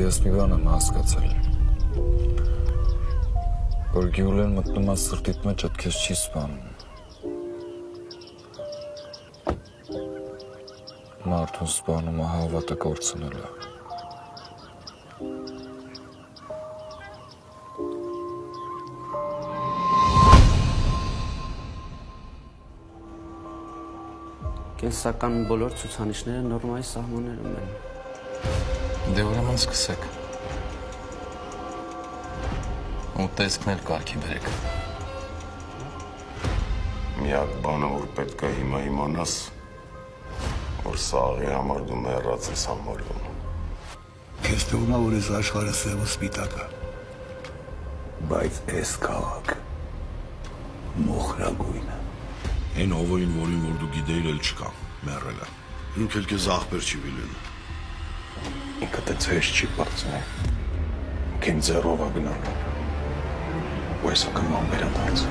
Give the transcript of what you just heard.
Ես մի բան եմ հասկացել, որ Գյուլեն մտնում է սրտիդ մեջ, այդ քեզ չի սպանում։ Մարդուն սպանում է հավատը կորցնելը։ Կենսական բոլոր ցուցանիշները նորմայի սահմաններում են։ Դե ուրեմն սկսեք։ Ու տեսքն էլ կարգի բերեք։ Միակ բանը, որ պետք է հիմա իմանաս, որ սաղի համար դու մեռած ես համարվում։ Քեզ թվում է, որ այս աշխարհը սև ու սպիտակ է, բայց այս քաղաքը մոխրագույն է։ Այն հովին, որին որ դու գիտեիր, էլ չկա, մեռել է։ Ինք էլ քեզ աղբեր չի վիլեն։ Ինքը դե ցեզ չի բարձրը։ Քեն ձեռով է գնան։ Ու ես ակնման վերադարձ։